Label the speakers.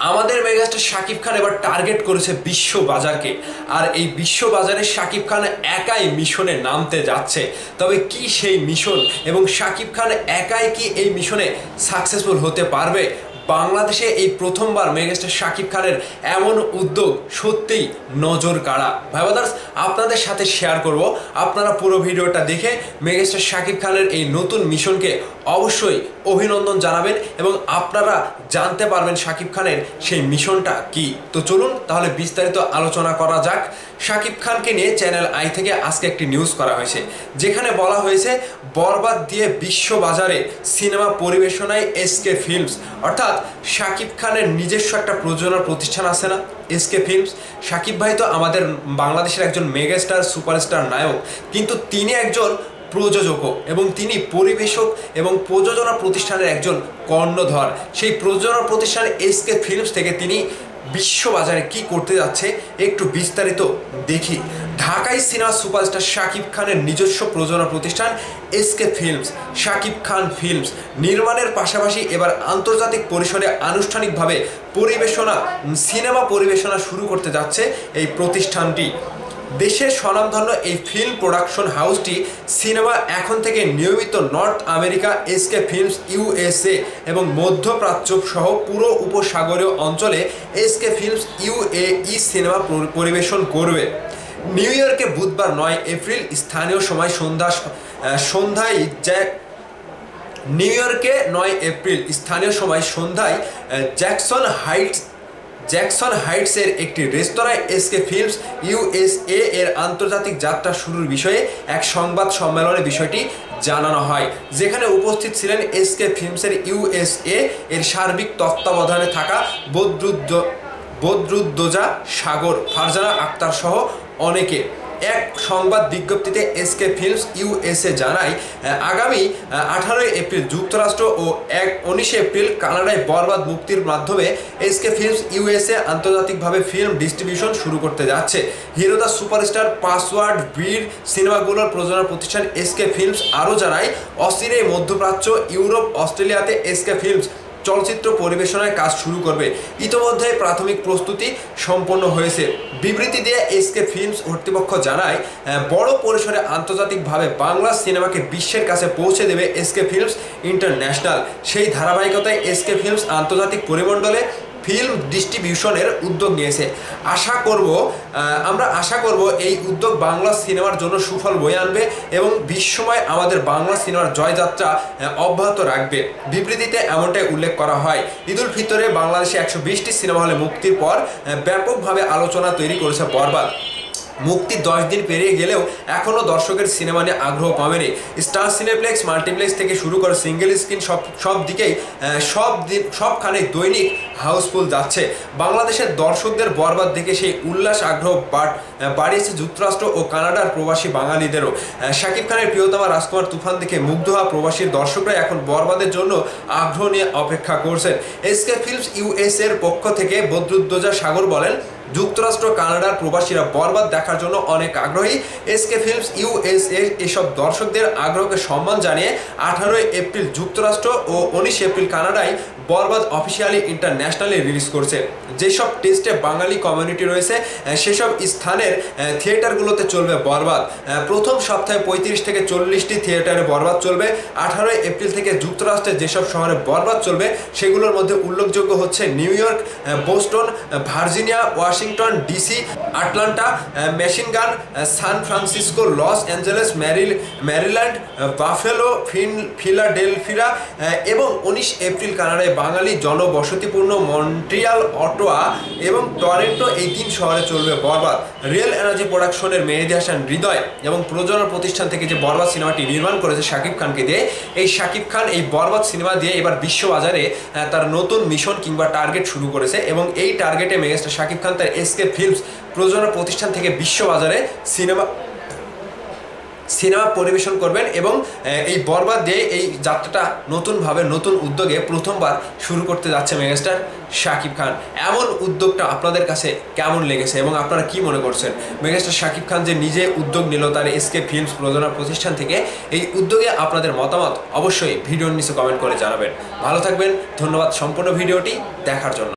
Speaker 1: আমাদের মেগাস্টার শাকিব খান এবার টার্গেট করেছে বিশ্ব বাজারকে। আর এই বিশ্ব বাজারে শাকিব খান একাই মিশনে নামতে যাচ্ছে। তবে কি সেই মিশন এবং শাকিব খান একাই কি এই মিশনে সাকসেসফুল হতে পারবে? বাংলাদেশে এই প্রথমবার মেগাস্টার শাকিব খানের এমন উদ্যোগ সত্যিই নজর কাড়া। ভাই ব্রাদার্স, আপনাদের সাথে শেয়ার করব। আপনারা পুরো ভিডিওটা দেখে মেগাস্টার শাকিব খানের এই নতুন মিশনকে অবশ্যই অভিনন্দন জানাবেন এবং আপনারা জানতে পারবেন শাকিব খানের সেই মিশনটা কি। তো চলুন তাহলে বিস্তারিত আলোচনা করা যাক। শাকিব খানকে নিয়ে চ্যানেল আই থেকে আজকে একটি নিউজ করা হয়েছে, যেখানে বলা হয়েছে বরবাদ দিয়ে বিশ্ব বাজারে সিনেমা পরিবেশনায় এসকে ফিল্মস, অর্থাৎ শাকিব খানের নিজস্ব একটা প্রযোজনা প্রতিষ্ঠান আছে না, এসকে ফিল্মস। শাকিব ভাই তো আমাদের বাংলাদেশের একজন মেগাস্টার সুপারস্টার নায়ক, কিন্তু তিনি একজন প্রযোজকও এবং তিনি পরিবেশক এবং প্রযোজনা প্রতিষ্ঠানের একজন কর্ণধর। সেই প্রযোজনা প্রতিষ্ঠান এসকে ফিল্মস থেকে তিনি বিশ্ববাজারে কি করতে যাচ্ছে একটু বিস্তারিত দেখি। ঢাকায় সিনেমা সুপারস্টার শাকিব খানের নিজস্ব প্রযোজনা প্রতিষ্ঠান SK films, Shakib Khan films নির্মাণের পাশাপাশি এবার আন্তর্জাতিক পরিসরে আনুষ্ঠানিকভাবে সিনেমা পরিবেশনা শুরু করতে যাচ্ছে এই প্রতিষ্ঠানটি। দেশের স্বনামধন্য এই ফিল্ম প্রোডাকশন হাউসটি সিনেমা এখন থেকে নিয়মিত north America SK films USA এবং মধ্যপ্রাচ্য সহ পুরো উপসাগরীয় অঞ্চলে এসকে ফিল্মস ইউএই সিনেমা পরিবেশন করবে। নিউ ইয়র্কে বুধবার 9 এপ্রিল স্থানীয় সময় সন্ধ্যায় জ্যাকসন হাইটসের একটি রেস্তোরাঁয় এসকে ফিল্মস ইউএসএ এর আন্তর্জাতিক যাত্রা শুরুর বিষয়ে এক সংবাদ সম্মেলনে বিষয়টি জানানো হয়, যেখানে উপস্থিত ছিলেন এসকে ফিল্মসের ইউএসএ এর সার্বিক তত্ত্বাবধানে থাকা বদরুদ্দোজা সাগর, ফারজানা আক্তার সহ অনেকে। এক সংবাদ বিজ্ঞপ্তিতে এসকে ফিল্মস ইউএসএ জানায়, আগামী 18 এপ্রিল যুক্তরাষ্ট্র ও 19 এপ্রিল কানাডায় বরবাদ মুক্তির মাধ্যমে এসকে ফিল্মস ইউএসএ আন্তর্জাতিকভাবে ফিল্ম ডিস্ট্রিবিউশন শুরু করতে যাচ্ছে। হিরো দ্য সুপারস্টার, পাসওয়ার্ড, বীর সিনেমাগুলোর প্রযোজনা প্রতিষ্ঠান এসকে ফিল্মস আরও জানায়, অচিরেই মধ্যপ্রাচ্য, ইউরোপ, অস্ট্রেলিয়াতে এসকে ফিল্মস চলচ্চিত্র পরিবেশনায় কাজ শুরু করবে। ইতোমধ্যে প্রাথমিক প্রস্তুতি সম্পন্ন হয়েছে। বিবৃতি দিয়ে এসকে ফিল্মস কর্তৃপক্ষ জানায়, বড় পরিসরে আন্তর্জাতিকভাবে বাংলা সিনেমাকে বিশ্বের কাছে পৌঁছে দেবে এসকে ফিল্মস ইন্টারন্যাশনাল। সেই ধারাবাহিকতায় এসকে ফিল্মস আন্তর্জাতিক পরিমণ্ডলে ফিল্ম ডিস্ট্রিবিউশনের উদ্যোগ নিয়েছে। আমরা আশা করব এই উদ্যোগ বাংলা সিনেমার জন্য সুফল বয়ে আনবে এবং বিশ্বময় আমাদের বাংলা সিনেমার জয়যাত্রা অব্যাহত রাখবে। বিবৃতিতে এমনটাই উল্লেখ করা হয়। ঈদুল ফিতরে বাংলাদেশে 120টি সিনেমা হলে মুক্তির পর ব্যাপকভাবে আলোচনা তৈরি করেছে বরবাদ। মুক্তি 10 দিন পেরিয়ে গেলেও এখনও দর্শকের সিনেমা নিয়ে আগ্রহ কমেনি। স্টার সিনেপ্লেক্স, মাল্টিপ্লেক্স থেকে শুরু করে সিঙ্গেল স্ক্রিন সব দিকেই সবখানে দৈনিক হাউসফুল যাচ্ছে। বাংলাদেশের দর্শকদের বরবাদ দেখে সেই উল্লাস আগ্রহ বাড়িয়েছে যুক্তরাষ্ট্র ও কানাডার প্রবাসী বাঙালিদেরও। শাকিব খানের প্রিয়তমা রাজকুমার তুফান দেখে মুগ্ধ হওয়া প্রবাসী দর্শকরা এখন বরবাদের জন্য আগ্রহ নিয়ে অপেক্ষা করছেন। এসকে ফিল্মস ইউএসএ এর পক্ষ থেকে বদরুদ্দোজা সাগর বলেন, যুক্তরাষ্ট্র, কানাডার প্রবাসীরা বরবাদ দেখার জন্য অনেক আগ্রহী। এসকে ফিল্মস ইউএসএ এসব দর্শকদের আগ্রহকে সম্মান জানিয়ে 18 এপ্রিল যুক্তরাষ্ট্র ও 19 এপ্রিল কানাডায় বরবাদ অফিসিয়ালি ইন্টারন্যাশনালি রিলিজ করছে। যেসব টেস্টে বাঙালি কমিউনিটি রয়েছে সেসব স্থানের থিয়েটারগুলোতে চলবে বরবাদ। প্রথম সপ্তাহে 35 থেকে 40টি থিয়েটারে বরবাদ চলবে। 18 এপ্রিল থেকে যুক্তরাষ্ট্রের যেসব শহরে বরবাদ চলবে সেগুলোর মধ্যে উল্লেখযোগ্য হচ্ছে New York, Boston, Virginia, Washington DC, Atlanta, Michigan, San Francisco, Los Angeles, Maryland, Buffalo, Philadelphia এবং 19 এপ্রিল কানাডায় বাঙালি জনবসতিপূর্ণ মন্ট্রিয়াল, অটোয়া এবং টরন্টো, এই 3 শহরে চলবে বরবাদ। রিয়েল এনার্জি প্রোডাকশনের মেহেদী হাসান হৃদয় এবং প্রযোজনা প্রতিষ্ঠান থেকে যে বরবাদ সিনেমাটি নির্মাণ করেছে শাকিব খানকে দিয়ে, এই শাকিব খান এই বরবাদ সিনেমা দিয়ে এবার বিশ্ববাজারে তার নতুন মিশন কিংবা টার্গেট শুরু করেছে এবং এই টার্গেটে মেগাস্টার শাকিব খান তার এসকে ফিল্মস প্রযোজনা প্রতিষ্ঠান থেকে বিশ্ববাজারে সিনেমা পরিবেশন করবেন এবং এই বরবাদ দিয়ে এই যাত্রাটা নতুন উদ্যোগে প্রথমবার শুরু করতে যাচ্ছে মেগাস্টার শাকিব খান। এমন উদ্যোগটা আপনাদের কাছে কেমন লেগেছে এবং আপনারা কি মনে করছেন? মেগাস্টার শাকিব খান যে নিজে উদ্যোগ নিল তার এসকে ফিল্মস প্রযোজনা প্রতিষ্ঠান থেকে, এই উদ্যোগে আপনাদের মতামত অবশ্যই ভিডিওর নিচে কমেন্ট করে জানাবেন। ভালো থাকবেন, ধন্যবাদ সম্পূর্ণ ভিডিওটি দেখার জন্য।